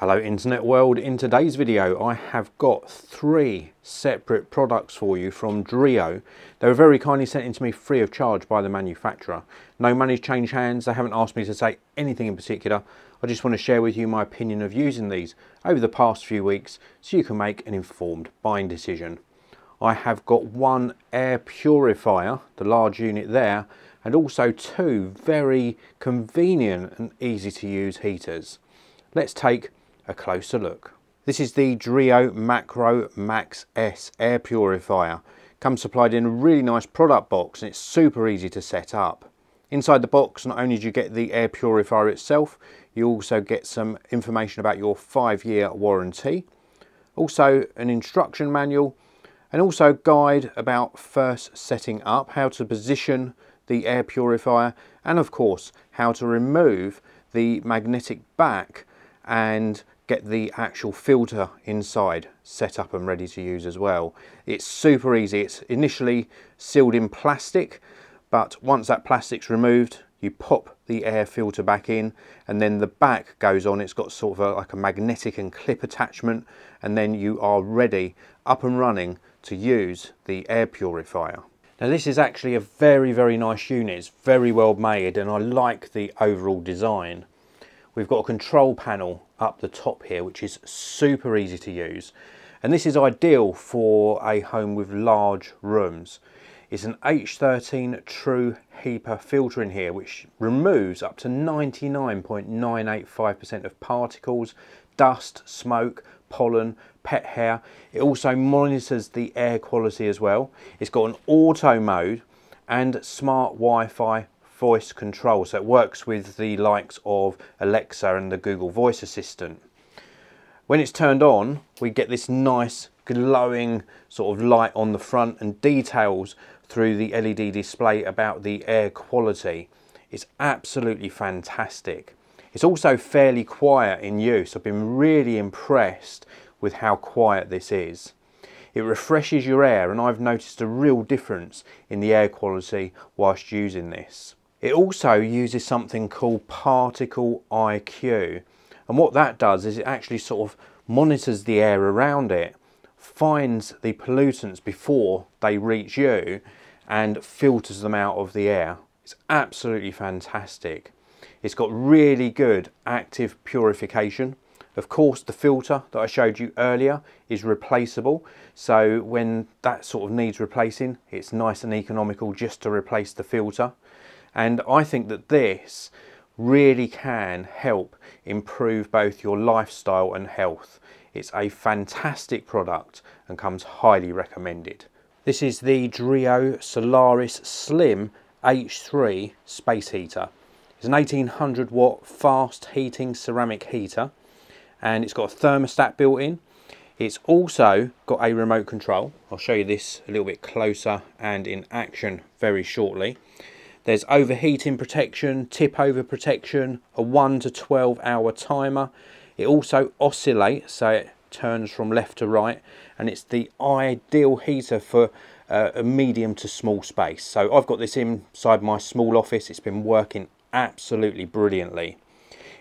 Hello internet world, in today's video I have got 3 separate products for you from Dreo. They were very kindly sent in to me free of charge by the manufacturer. No money's changed hands, they haven't asked me to say anything in particular. I just want to share with you my opinion of using these over the past few weeks so you can make an informed buying decision. I have got one air purifier, the large unit there, and also 2 very convenient and easy to use heaters. Let's take a closer look. This is the Dreo Macro Max S air purifier. Comes supplied in a really nice product box and it's super easy to set up. Inside the box, not only do you get the air purifier itself, you also get some information about your 5-year warranty, also an instruction manual, and also a guide about first setting up, how to position the air purifier, and of course how to remove the magnetic back and get the actual filter inside set up and ready to use as well. It's super easy. It's initially sealed in plastic, but once that plastic's removed, you pop the air filter back in and then the back goes on. It's got sort of like a magnetic and clip attachment, and then you are ready, up and running to use the air purifier. Now this is actually a very nice unit. It's very well made and I like the overall design. We've got a control panel up the top here which is super easy to use, and this is ideal for a home with large rooms. It's an H13 true HEPA filter in here which removes up to 99.985% of particles, dust, smoke, pollen, pet hair. It also monitors the air quality as well. It's got an auto mode and smart Wi-Fi voice control, so it works with the likes of Alexa and the Google Voice Assistant. When it's turned on, we get this nice glowing sort of light on the front and details through the LED display about the air quality. It's absolutely fantastic. It's also fairly quiet in use. I've been really impressed with how quiet this is. It refreshes your air and I've noticed a real difference in the air quality whilst using this. It also uses something called Particle IQ, and what that does is it actually sort of monitors the air around it, finds the pollutants before they reach you and filters them out of the air. It's absolutely fantastic. It's got really good active purification. Of course, the filter that I showed you earlier is replaceable, so when that sort of needs replacing, it's nice and economical just to replace the filter. And I think that this really can help improve both your lifestyle and health. It's a fantastic product and comes highly recommended. This is the Dreo Solaris Slim H3 space heater. It's an 1800 watt fast heating ceramic heater, and it's got a thermostat built in. It's also got a remote control. I'll show you this a little bit closer and in action very shortly. There's overheating protection, tip over protection, a 1 to 12 hour timer. It also oscillates, so it turns from left to right, and it's the ideal heater for a medium to small space. So I've got this inside my small office. It's been working absolutely brilliantly.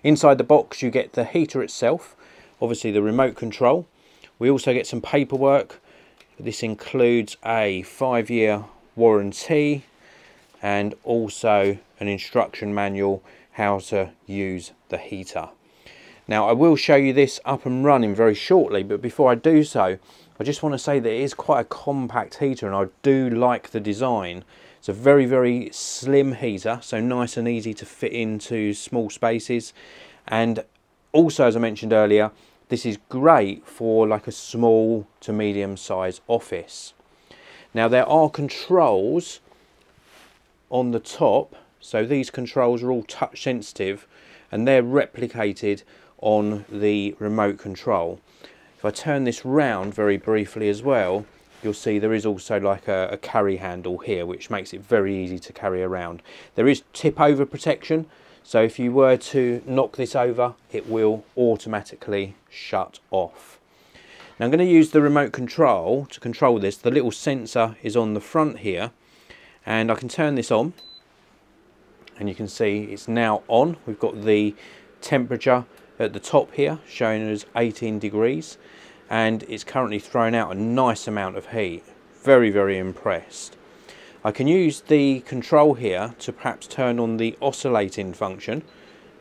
Inside the box you get the heater itself, obviously the remote control. We also get some paperwork. This includes a 5-year warranty and also an instruction manual how to use the heater. Now I will show you this up and running very shortly, but before I do so, I just want to say that it is quite a compact heater and I do like the design. It's a very slim heater, so nice and easy to fit into small spaces, and also, as I mentioned earlier, this is great for like a small to medium sized office. Now there are controls on the top, so these controls are all touch sensitive and they're replicated on the remote control. If I turn this round very briefly as well, you'll see there is also like a carry handle here which makes it very easy to carry around. There is tip over protection, so if you were to knock this over it will automatically shut off. Now I'm going to use the remote control to control this. The little sensor is on the front here and I can turn this on and you can see it's now on. We've got the temperature at the top here showing us 18 degrees, and it's currently throwing out a nice amount of heat. Very, very impressed. I can use the control here to perhaps turn on the oscillating function.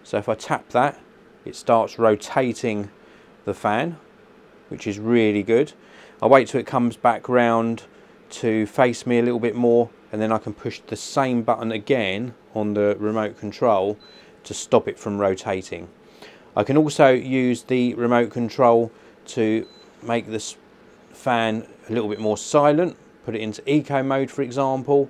So if I tap that, it starts rotating the fan, which is really good. I'll wait till it comes back round to face me a little bit more, and then I can push the same button again on the remote control to stop it from rotating. I can also use the remote control to make this fan a little bit more silent, put it into eco mode for example.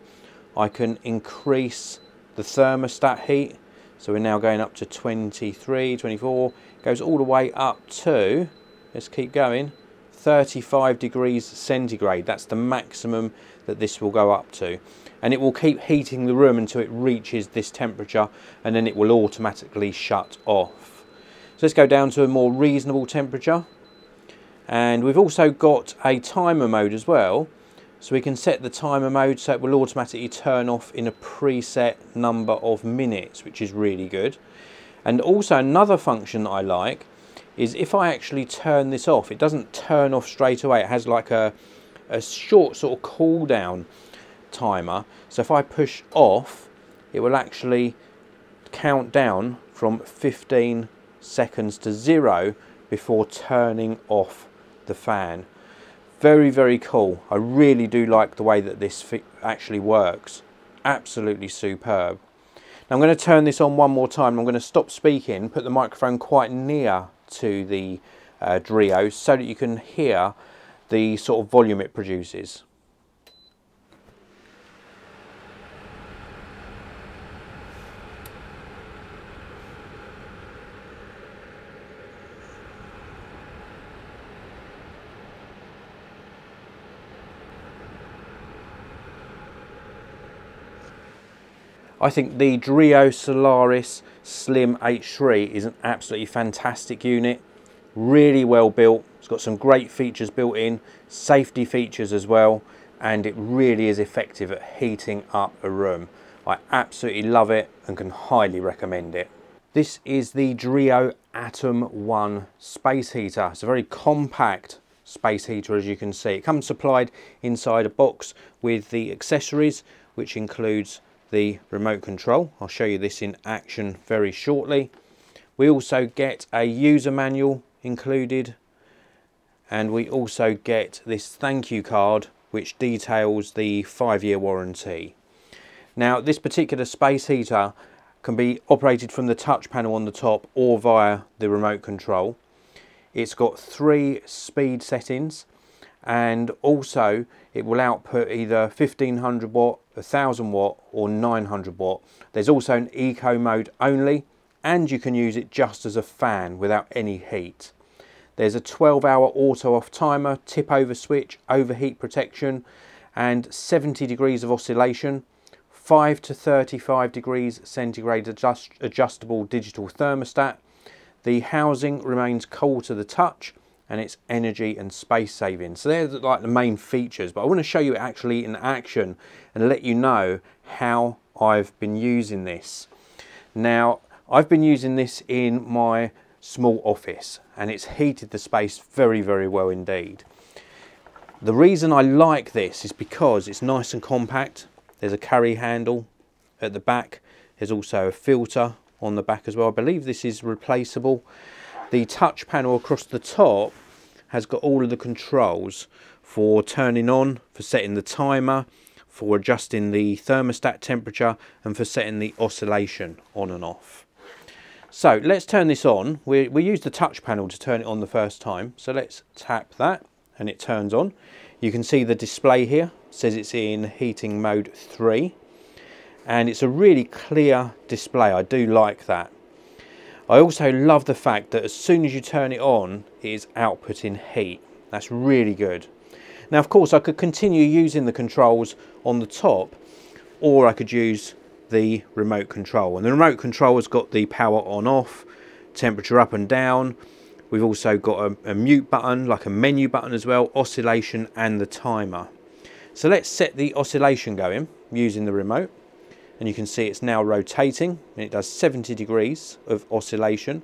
I can increase the thermostat heat, so we're now going up to 23, 24, goes all the way up to, let's keep going, 35 degrees centigrade. That's the maximum that this will go up to, and it will keep heating the room until it reaches this temperature, and then it will automatically shut off. So let's go down to a more reasonable temperature, and we've also got a timer mode as well, so we can set the timer mode so it will automatically turn off in a preset number of minutes, which is really good. And also another function that I like is if I actually turn this off, it doesn't turn off straight away. It has like a short sort of cool down timer. So if I push off, it will actually count down from 15 seconds to 0 before turning off the fan. Very, very cool. I really do like the way that this actually works. Absolutely superb. Now I'm going to turn this on one more time. I'm going to stop speaking, put the microphone quite near to the Dreo so that you can hear the sort of volume it produces. I think the Dreo Solaris Slim H3 is an absolutely fantastic unit, really well built. It's got some great features built in, safety features as well, and it really is effective at heating up a room. I absolutely love it and can highly recommend it. This is the Dreo Atom 1 space heater. It's a very compact space heater, as you can see. It comes supplied inside a box with the accessories, which includes the remote control. I'll show you this in action very shortly. We also get a user manual included, and we also get this thank you card which details the 5-year warranty. Now this particular space heater can be operated from the touch panel on the top or via the remote control. It's got 3 speed settings, and also it will output either 1500 watt, 1000 watt or 900 watt. There's also an eco mode only, and you can use it just as a fan without any heat. There's a 12-hour auto off timer, tip over switch, overheat protection, and 70 degrees of oscillation, 5 to 35 degrees centigrade adjustable digital thermostat. The housing remains cool to the touch, and it's energy and space saving. So they're like the main features, but I want to show you it actually in action and let you know how I've been using this. Now, I've been using this in my small office, and it's heated the space very, very well indeed. The reason I like this is because it's nice and compact. There's a carry handle at the back. There's also a filter on the back as well. I believe this is replaceable. The touch panel across the top has got all of the controls for turning on, for setting the timer, for adjusting the thermostat temperature, and for setting the oscillation on and off. So let's turn this on. We use the touch panel to turn it on the first time. So let's tap that and it turns on. You can see the display here, it says it's in heating mode 3. And it's a really clear display. I do like that. I also love the fact that as soon as you turn it on, it is outputting heat. That's really good. Now, of course, I could continue using the controls on the top, or I could use the remote control. And the remote control has got the power on off, temperature up and down. We've also got a mute button, like a menu button as well, oscillation and the timer. So let's set the oscillation going using the remote. And you can see it's now rotating, and it does 70 degrees of oscillation.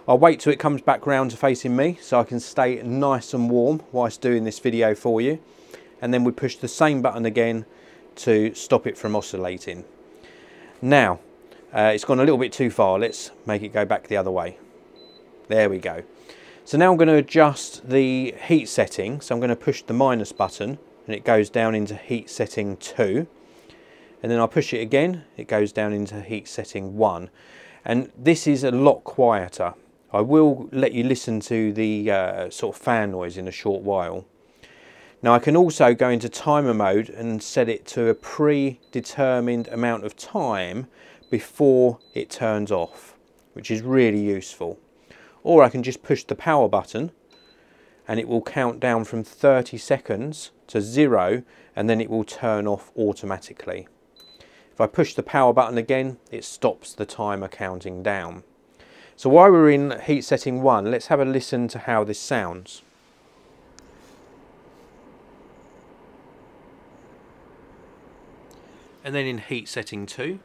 I'll wait till it comes back round to facing me so I can stay nice and warm whilst doing this video for you. And then we push the same button again to stop it from oscillating. Now, it's gone a little bit too far. Let's make it go back the other way. There we go. So now I'm going to adjust the heat setting. So I'm going to push the minus button and it goes down into heat setting 2. And then I'll push it again, it goes down into heat setting 1. And this is a lot quieter. I will let you listen to the sort of fan noise in a short while. Now I can also go into timer mode and set it to a predetermined amount of time before it turns off, which is really useful. Or I can just push the power button and it will count down from 30 seconds to 0 and then it will turn off automatically. If I push the power button again, it stops the timer counting down. So while we're in heat setting 1, let's have a listen to how this sounds. And then in heat setting 2.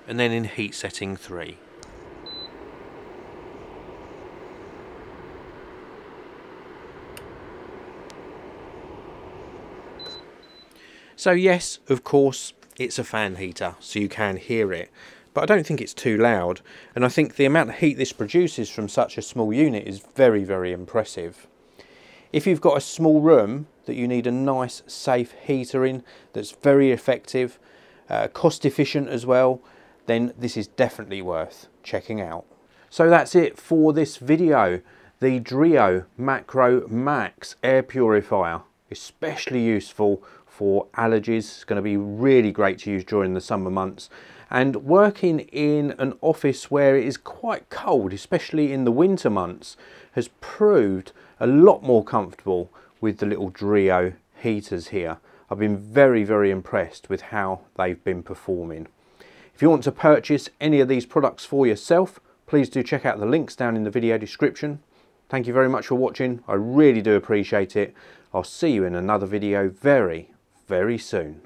And then in heat setting 3. So yes, of course, it's a fan heater, so you can hear it, but I don't think it's too loud, and I think the amount of heat this produces from such a small unit is very, very impressive. If you've got a small room that you need a nice, safe heater in that's very effective, cost efficient as well, then this is definitely worth checking out. So that's it for this video. The Dreo Macro Max air purifier, especially useful for allergies. It's going to be really great to use during the summer months, and working in an office where it is quite cold, especially in the winter months, has proved a lot more comfortable with the little Dreo heaters here. I've been very, very impressed with how they've been performing. If you want to purchase any of these products for yourself, please do check out the links down in the video description. Thank you very much for watching. I really do appreciate it. I'll see you in another video very, very soon.